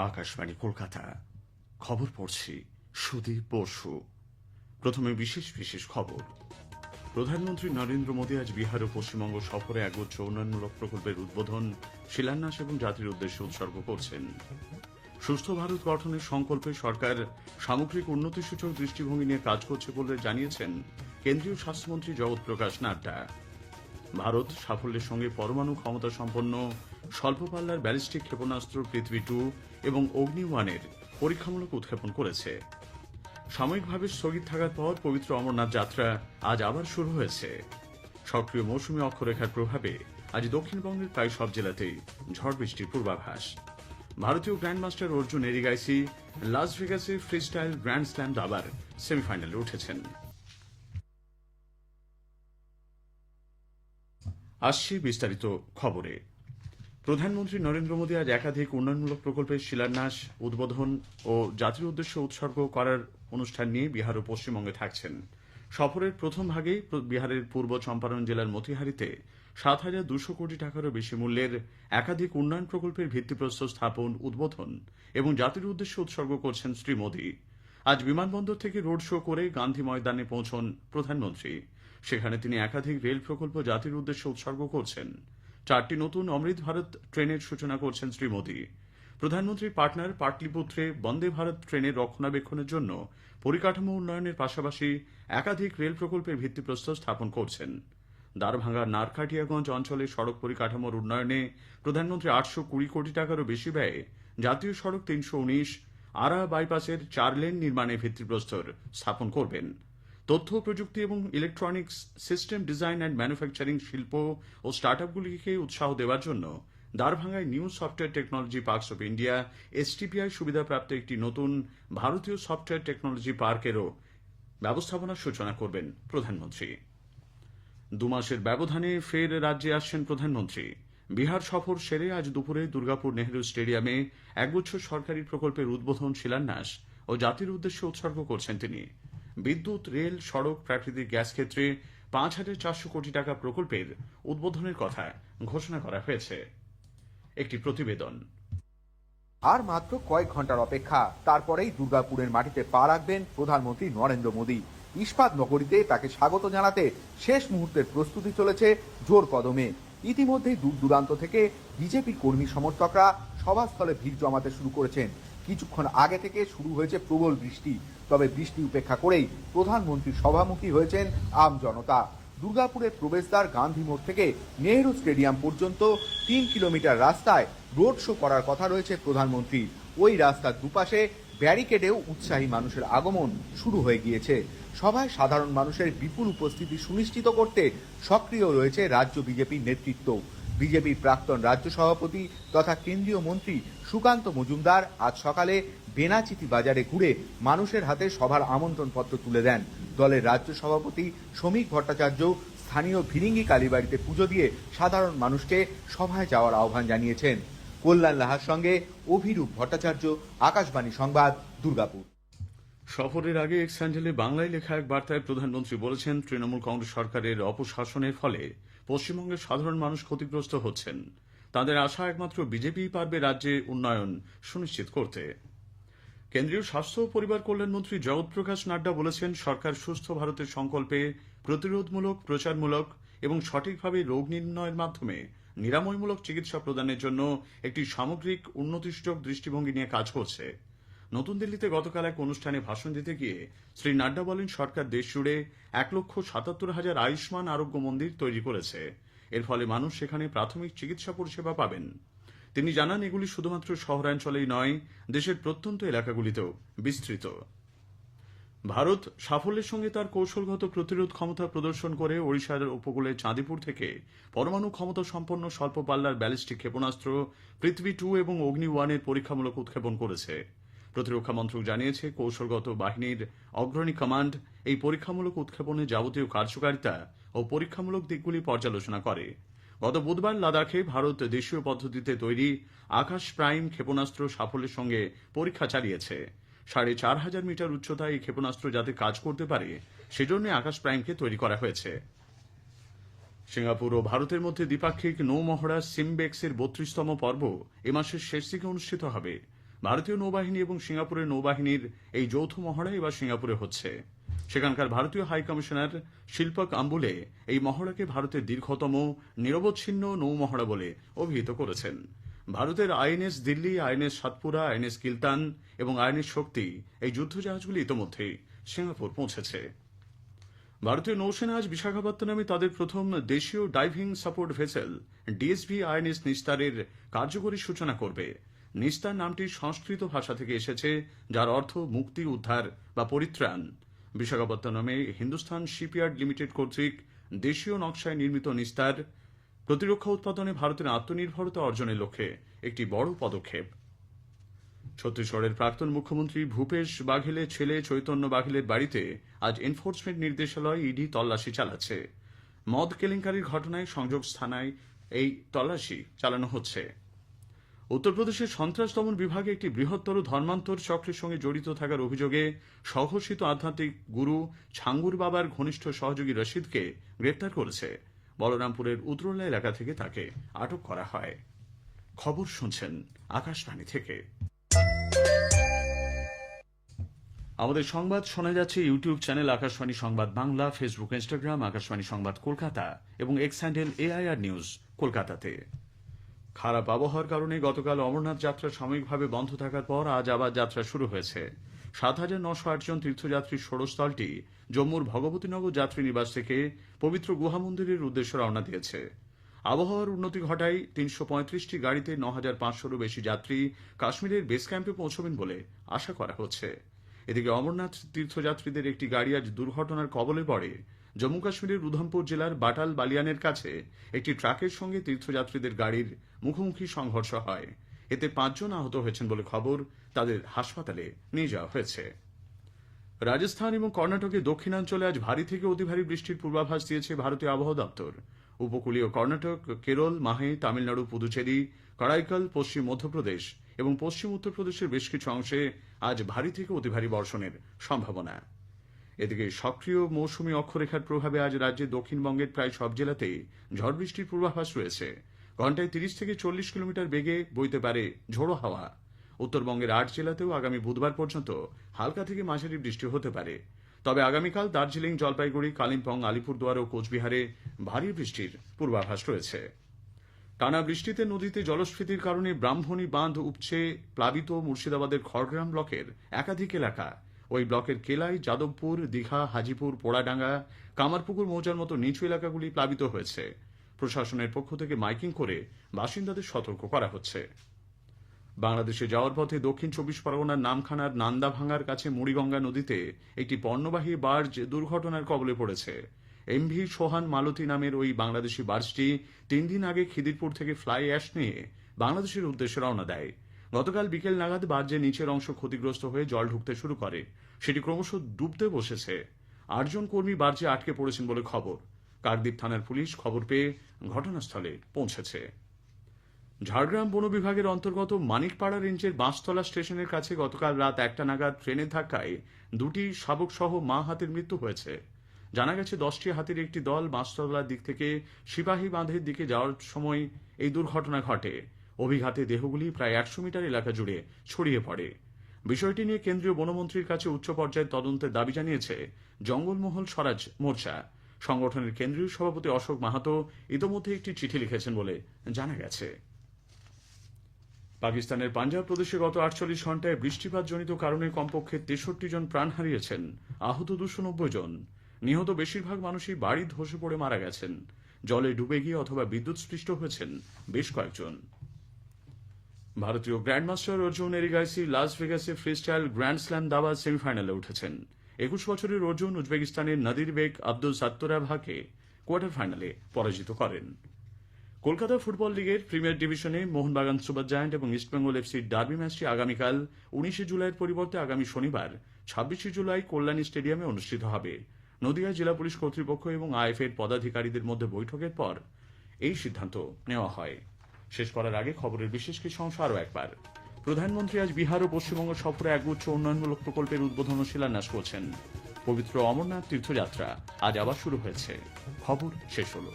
আকাশবাণী কলকাতা খবর পড়ছি সুদীপ বসু। প্রথমে বিশেষ বিশেষ খবর। প্রধানমন্ত্রী নরেন্দ্র মোদী আজ বিহার ও পশ্চিমবঙ্গ সফরে একগুচ্ছ উন্নয়নমূলক প্রকল্পের উদ্বোধন, শিলান্যাস এবং জাতির উদ্দেশ্যে উৎসর্গ করছেন। সুস্থ ভারত গঠনের সংকল্পে সরকার সামগ্রিক উন্নতিসূচক দৃষ্টিভঙ্গি নিয়ে কাজ করছে বলে জানিয়েছেন কেন্দ্রীয় স্বাস্থ্যমন্ত্রী জগৎ প্রকাশ নাড্ডা। ভারত সাফল্যের সঙ্গে পরমাণু ক্ষমতা সম্পন্ন স্বল্প পাল্লার ব্যালিস্টিক ক্ষেপণাস্ত্র পৃথিবী 2 এবং অগ্নি 1-এর পরীক্ষামূলক উৎক্ষেপণ করেছে। সাময়িকভাবে স্থগিত থাকার পর পবিত্র অমরনাথ যাত্রা আজ আবার শুরু হয়েছে। সক্রিয় মৌসুমী অক্ষরেখার প্রভাবে আজ দক্ষিণবঙ্গের প্রায় সব জেলাতেই ঝড় বৃষ্টির পূর্বাভাস। ভারতীয় গ্র্যান্ডমাস্টার অর্জুন এরিগাইসি লাস ভেগাসে ফ্রিস্টাইল গ্র্যান্ড স্ল্যাম দাবার সেমিফাইনালে উঠেছেন। আসছি বিস্তারিত খবরে। প্রধানমন্ত্রী নরেন্দ্র মোদী আজ একাধিক উন্নয়নমূলক প্রকল্পের শিলান্যাস, উদ্বোধন ও জাতির উদ্দেশ্যে উৎসর্গ করার অনুষ্ঠান নিয়ে বিহার ও পশ্চিমবঙ্গে থাকছেন। সফরের প্রথম ভাগেই বিহারের পূর্ব চম্পারণ জেলার মতিহারিতে ৭,২০০ কোটি টাকারও বেশি মূল্যের একাধিক উন্নয়ন প্রকল্পের ভিত্তিপ্রস্তর স্থাপন, উদ্বোধন এবং জাতির উদ্দেশ্যে উৎসর্গ করছেন শ্রী মোদী। আজ বিমানবন্দর থেকে রোড শো করে গান্ধী ময়দানে পৌঁছন প্রধানমন্ত্রী। সেখানে তিনি একাধিক রেল প্রকল্প জাতির উদ্দেশ্যে উৎসর্গ করছেন। 4টি নতুন অমৃত ভারত ট্রেনের সূচনা করছেন শ্রী মোদী। প্রধানমন্ত্রীর পার্টনার পাটলিপুত্রে বন্দে ভারত ট্রেনের রক্ষণাবেক্ষণের জন্য পরিকাঠামো উন্নয়নের পাশাপাশি একাধিক রেল প্রকল্পের ভিত্তিপ্রস্তর স্থাপন করছেন। দ্বারভাঙ্গার নারকাটিয়াগঞ্জ অঞ্চলে সড়ক পরিকাঠামোর উন্নয়নে প্রধানমন্ত্রী 820 কোটি টাকারও বেশি ব্যয়ে জাতীয় সড়ক 319 আরা বাইপাসের 4 লেন নির্মাণের ভিত্তিপ্রস্তর স্থাপন করবেন। তথ্য প্রযুক্তি এবং electronics, system design and manufacturing শিল্প ও স্টার্টআপগুলিকে উৎসাহ দেওয়ার জন্য দ্বারভাঙ্গায় new software technology parks of India STPI সুবিধাপ্রাপ্ত একটি নতুন ভারতীয় সফটওয়্যার টেকনোলজি পার্কেরও ব্যবস্থাপনার সূচনা করবেন প্রধানমন্ত্রী। 2 মাসের ব্যবধানে ফের রাজ্যে আসছেন প্রধানমন্ত্রী। বিহার সফর সেরে আজ দুপুরে দুর্গাপুর নেহরু স্টেডিয়ামে একগুচ্ছ সরকারি প্রকল্পের উদ্বোধন, শিলান্যাস ও জাতির উদ্দেশ্যে উৎসর্গ করছেন তিনি। বিদ্যুৎ, রেল, সড়ক, প্রাকৃতিক গ্যাস ক্ষেত্রে 5,400 কোটি টাকা প্রকল্পের উদ্বোধনের কথা ঘোষণা করা হয়েছে। একটি প্রতিবেদন। আর মাত্র কয়েক ঘন্টার অপেক্ষা, তারপরেই দুর্গাপুরের মাটিতে পা রাখবেন প্রধানমন্ত্রী নরেন্দ্র মোদী। ইস্পাত নগরীতে তাকে স্বাগত জানাতে শেষ মুহূর্তের প্রস্তুতি চলেছে জোর কদমে। ইতিমধ্যেই দূর দূরান্ত থেকে বিজেপি কর্মী সমর্থকরা সভাস্থলে ভিড় জমাতে শুরু করেছেন। কিছুক্ষণ আগে থেকে শুরু হয়েছে প্রবল বৃষ্টি, তবে বৃষ্টি উপেক্ষা করেই প্রধানমন্ত্রী সভামুখী হয়েছেন আম জনতা। দুর্গাপুরের প্রবেশদ্বার গান্ধী মোড় থেকে নেহরু স্টেডিয়াম পর্যন্ত 3 কিলোমিটার রাস্তায় রোড শো করার কথা রয়েছে প্রধানমন্ত্রী। ওই রাস্তার দুপাশে ব্যারিকেডেও উৎসাহী মানুষের আগমন শুরু হয়ে গিয়েছে। সভায় সাধারণ মানুষের বিপুল উপস্থিতি সুনিশ্চিত করতে সক্রিয় রয়েছে রাজ্য বিজেপির নেতৃত্ব। বিজেপির প্রাক্তন রাজ্য সভাপতি তথা কেন্দ্রীয় মন্ত্রী সুকান্ত মজুমদার আজ সকালে বেনাচিতি বাজারে ঘুরে মানুষের হাতে সভার আমন্ত্রণপত্র তুলে দেন। দলের রাজ্য সভাপতি শ্রমিক ভট্টাচার্য স্থানীয় ভিরিঙ্গি কালীবাড়িতে পুজো দিয়ে সাধারণ মানুষকে সভায় যাওয়ার আহ্বান জানিয়েছেন। কল্যাণ লাহার সঙ্গে অভিরূপ ভট্টাচার্য, আকাশবাণী সংবাদ, দুর্গাপুর। সফরের আগে এক্স হ্যান্ডেলে বাংলায় লেখা এক বার্তায় প্রধানমন্ত্রী বলেছেন, তৃণমূল কংগ্রেস সরকারের অপশাসনের ফলে পশ্চিমবঙ্গের সাধারণ মানুষ ক্ষতিগ্রস্ত হচ্ছেন। তাদের আশা একমাত্র বিজেপিই পারবে রাজ্যে উন্নয়ন সুনিশ্চিত করতে। কেন্দ্রীয় স্বাস্থ্য ও পরিবার কল্যাণ মন্ত্রী জগৎ প্রকাশ নাড্ডা বলেছেন, সরকার সুস্থ ভারতের সংকল্পে প্রতিরোধমূলক, প্রচারমূলক এবং সঠিকভাবে রোগ নির্ণয়ের মাধ্যমে নিরাময়মূলক চিকিৎসা প্রদানের জন্য একটি সামগ্রিক উন্নতিসূচক দৃষ্টিভঙ্গি নিয়ে কাজ করছে। নতুন দিল্লিতে গতকাল এক অনুষ্ঠানে ভাষণ দিতে গিয়ে শ্রী নাড্ডা বলেন, সরকার দেশ জুড়ে 1,77,000 আয়ুষ্মান আরোগ্য মন্দির তৈরি করেছে। এর ফলে মানুষ সেখানে প্রাথমিক চিকিৎসা পরিষেবা পাবেন। তিনি জানান, এগুলি শুধুমাত্র শহরাঞ্চলেই নয়, দেশের প্রত্যন্ত এলাকাগুলিতেও বিস্তৃত। ভারত সাফল্যের সঙ্গে তার কৌশলগত প্রতিরোধ ক্ষমতা প্রদর্শন করে ওড়িশার উপকূলে চাঁদিপুর থেকে পরমাণু ক্ষমতা সম্পন্ন স্বল্প পাল্লার ব্যালিস্টিক ক্ষেপণাস্ত্র পৃথিবী 2 এবং অগ্নি 1-এর পরীক্ষামূলক উৎক্ষেপণ করেছে। প্রতিরক্ষা মন্ত্রক জানিয়েছে, কৌশলগত বাহিনীর অগ্রণী কমান্ড এই পরীক্ষামূলক উৎক্ষেপণে যাবতীয় কার্যকারিতা ও পরীক্ষামূলক দিকগুলি পর্যালোচনা করে। গত বুধবার লাদাখে ভারত দেশীয় পদ্ধতিতে তৈরি আকাশ প্রাইম ক্ষেপণাস্ত্র সাফল্যের সঙ্গে পরীক্ষা চালিয়েছে। 4,500 মিটার উচ্চতায় এই ক্ষেপণাস্ত্র যাতে কাজ করতে পারে সেজন্য আকাশ প্রাইমকে তৈরি করা হয়েছে। সিঙ্গাপুর ও ভারতের মধ্যে দ্বিপাক্ষিক নৌ মহড়া সিমবেক্সের 32তম পর্ব এ মাসের শেষ দিকে অনুষ্ঠিত হবে। ভারতীয় নৌবাহিনী এবং সিঙ্গাপুরের নৌবাহিনীর এই যৌথ মহড়া এবার সিঙ্গাপুরে হচ্ছে। সেখানকার ভারতীয় হাই কমিশনার শিল্পক আম্বুলে এই মহড়াকে ভারতের দীর্ঘতম নিরবচ্ছিন্ন নৌ মহড়া বলে অভিহিত করেছেন। ভারতের INS Delhi, INS Satpura, INS Kiltan এবং আইএনএস শক্তি এই যুদ্ধজাহাজগুলি ইতোমধ্যেই সিঙ্গাপুর পৌঁছেছে। ভারতীয় নৌসেনা আজ বিশাখাপত্তনমে তাদের প্রথম দেশীয় ডাইভিং সাপোর্ট ভেসেল ডিএসভি আইএনএস নিস্তারের কার্যকরী সূচনা করবে। নিস্তার নামটি সংস্কৃত ভাষা থেকে এসেছে, যার অর্থ মুক্তি, উদ্ধার বা পরিত্রাণ। বিশাখাপত্তনমে হিন্দুস্তান শিপইয়ার্ড লিমিটেড কর্তৃক দেশীয় নকশায় নির্মিত নিস্তার প্রতিরক্ষা উৎপাদনে ভারতের আত্মনির্ভরতা অর্জনের লক্ষ্যে একটি বড় পদক্ষেপ। ছত্তিশগড়ের প্রাক্তন মুখ্যমন্ত্রী ভূপেশ বাঘেলের ছেলে চৈতন্য বাঘেলের বাড়িতে আজ এনফোর্সমেন্ট নির্দেশালয় ইডি তল্লাশি চালাচ্ছে। মদ কেলেঙ্কারির ঘটনায় সংযোগ স্থানায় এই তল্লাশি চালানো হচ্ছে। উত্তরপ্রদেশের সন্ত্রাস দমন বিভাগে একটি বৃহত্তর ধর্মান্তর চক্রের সঙ্গে জড়িত থাকার অভিযোগে স্বঘোষিত আধ্যাত্মিক গুরু ছাঙ্গুর বাবার ঘনিষ্ঠ সহযোগী রশিদকে গ্রেপ্তার করেছে। বলরামপুরের উত্তরলা এলাকা থেকে তাকে আটক করা হয়। খবর শুনছেন আকাশবাণী থেকে। আমাদের সংবাদ শোনা যাচ্ছে ইউটিউব চ্যানেল আকাশবাণী সংবাদ বাংলা, ফেসবুক, ইনস্টাগ্রাম আকাশবাণী সংবাদ কলকাতা এবং এক্স হ্যান্ডেল AIR নিউজ কলকাতাতে। খারাপ আবহাওয়ার কারণে গতকাল অমরনাথ যাত্রা সাময়িকভাবে বন্ধ থাকার পর আজ আবার যাত্রা শুরু হয়েছে। ৭,৯০৮ জন তীর্থযাত্রীর ষোড়শদলটি জম্মুর ভগবতীনগর যাত্রী নিবাস থেকে পবিত্র গুহা মন্দিরের উদ্দেশ্যে রওনা দিয়েছে। আবহাওয়ার উন্নতি ঘটায় ৩৩৫টি গাড়িতে ৯,৫০০রও বেশি যাত্রী কাশ্মীরের বেস ক্যাম্পে পৌঁছবেন বলে আশা করা হচ্ছে। এদিকে অমরনাথ তীর্থযাত্রীদের একটি গাড়ি আজ দুর্ঘটনার কবলে পড়ে। জম্মু কাশ্মীরের উধমপুর জেলার বাটাল বালিয়ানের কাছে একটি ট্রাকের সঙ্গে তীর্থযাত্রীদের গাড়ির মুখোমুখি সংঘর্ষ হয়। এতে ৫ জন আহত হয়েছেন বলে খবর, তাদের হাসপাতালে নিয়ে যাওয়া হয়েছে। রাজস্থান এবং কর্ণাটকের দক্ষিণাঞ্চলে আজ ভারী থেকে অতি ভারী বৃষ্টির পূর্বাভাস দিয়েছে ভারতীয় আবহাওয়া দপ্তর। উপকূলীয় কর্ণাটক, কেরল, মাহে, তামিলনাড়ু, পুদুচেরি, করাইকাল, পশ্চিম মধ্যপ্রদেশ এবং পশ্চিম উত্তরপ্রদেশের বেশ কিছু অংশে আজ ভারী থেকে অতি ভারী বর্ষণের সম্ভাবনা। এদিকে সক্রিয় মৌসুমী অক্ষরেখার প্রভাবে আজ রাজ্যের দক্ষিণবঙ্গের প্রায় সব জেলাতেই ঝড় বৃষ্টির পূর্বাভাস রয়েছে। ঘণ্টায় ৩০ থেকে ৪০ কিলোমিটার বেগে বইতে পারে ঝোড়ো হাওয়া। উত্তরবঙ্গের ৮ জেলাতেও আগামী বুধবার পর্যন্ত হালকা থেকে মাঝারি বৃষ্টি হতে পারে। তবে আগামীকাল দার্জিলিং, জলপাইগুড়ি, কালিম্পং, আলিপুরদুয়ার ও কোচবিহারে ভারী বৃষ্টির পূর্বাভাস রয়েছে। টানা বৃষ্টিতে নদীতে জলস্ফীতির কারণে ব্রাহ্মণী বাঁধ উপচে প্লাবিত মুর্শিদাবাদের খড়গ্রাম ব্লকের একাধিক এলাকা। ওই ব্লকের কেলাই, যাদবপুর, দীঘা, হাজিপুর, পোড়াডাঙ্গা, কামারপুকুর মৌজার মতো নিচু এলাকাগুলি প্লাবিত হয়েছে। প্রশাসনের পক্ষ থেকে মাইকিং করে বাসিন্দাদের সতর্ক করা হচ্ছে। বাংলাদেশে যাওয়ার পথে দক্ষিণ ২৪ পরগনার নামখানার নান্দাভাঙ্গার কাছে মুড়িগঙ্গা নদীতে একটি পণ্যবাহী বার্জ দুর্ঘটনার কবলে পড়েছে। MV সোহান মালতী নামের ওই বাংলাদেশি বার্জটি ৩ দিন আগে খিদিরপুর থেকে ফ্লাই অ্যাশ নিয়ে বাংলাদেশের উদ্দেশ্যে রওনা দেয়। গতকাল বিকেল নাগাদ বার্জের নিচের অংশ ক্ষতিগ্রস্ত হয়ে জল ঢুকতে শুরু করে। সেটি ক্রমশ ডুবতে বসেছে। ৮ জন কর্মী বার্জে আটকে পড়েছেন বলে খবর। কাকদ্বীপ থানার পুলিশ খবর পেয়ে ঘটনাস্থলে পৌঁছেছে। ঝাড়গ্রাম বন বিভাগের অন্তর্গত মানিকপাড়া রেঞ্জের বাঁশতলা স্টেশনের কাছে গতকাল রাত ১টা নাগাদ ট্রেনের ধাক্কায় ২টি শাবক সহ মা হাতির মৃত্যু হয়েছে। জানা গেছে ১০টি হাতির একটি দল বাঁশতলার দিক থেকে সিপাহী বাঁধের দিকে যাওয়ার সময় এই দুর্ঘটনা ঘটে। অভিঘাতে দেহগুলি প্রায় ১০০ মিটার এলাকা জুড়ে ছড়িয়ে পড়ে। বিষয়টি নিয়ে কেন্দ্রীয় বনমন্ত্রীর কাছে উচ্চ পর্যায়ের তদন্তের দাবি জানিয়েছে জঙ্গলমহল স্বরাজ মোর্চা। সংগঠনের কেন্দ্রীয় সভাপতি অশোক মাহাতো ইতোমধ্যে একটি চিঠি লিখেছেন বলে জানা গেছে। পাকিস্তানের পাঞ্জাব প্রদেশে গত ৪৮ ঘণ্টায় বৃষ্টিপাতজনিত কারণে কমপক্ষে ৬৩ জন প্রাণ হারিয়েছেন, আহত ২৯০ জন। নিহত বেশিরভাগ মানুষই বাড়ি ধসে পড়ে মারা গেছেন। জলে ডুবে গিয়ে অথবা বিদ্যুৎস্পৃষ্ট হয়েছেন বেশ কয়েকজন। ভারতীয় গ্র্যান্ডমাস্টার অর্জুন এরিগাইসি লাস ভেগাসে ফ্রিস্টাইল গ্র্যান্ড স্ল্যাম দাবার সেমিফাইনালে উঠেছেন। ২১ বছরের অর্জুন উজবেকিস্তানের নাদির বেগ আব্দুল সাত্তরাভাকে কোয়ার্টার ফাইনালে পরাজিত করেন। কলকাতা ফুটবল লিগের প্রিমিয়ার ডিভিশনে মোহনবাগান সুপার জায়ান্ট এবং ইস্টবেঙ্গল এফসির ডার্বি ম্যাচটি আগামীকাল ১৯ জুলাইয়ের পরিবর্তে আগামী শনিবার ২৬ জুলাই কল্যাণী স্টেডিয়ামে অনুষ্ঠিত হবে। নদিয়া জেলা পুলিশ কর্তৃপক্ষ এবং আইএফএর পদাধিকারীদের মধ্যে বৈঠকের পর এই সিদ্ধান্ত নেওয়া হয়। শেষ করার আগে খবরের বিশেষ কিছু অংশ আরও একবার। প্রধানমন্ত্রী আজ বিহার ও পশ্চিমবঙ্গ সফরে একগুচ্ছ উন্নয়নমূলক প্রকল্পের উদ্বোধন ও শিলান্যাস করছেন। পবিত্র অমরনাথ তীর্থযাত্রা আজ আবার শুরু হয়েছে। খবর শেষ হলো।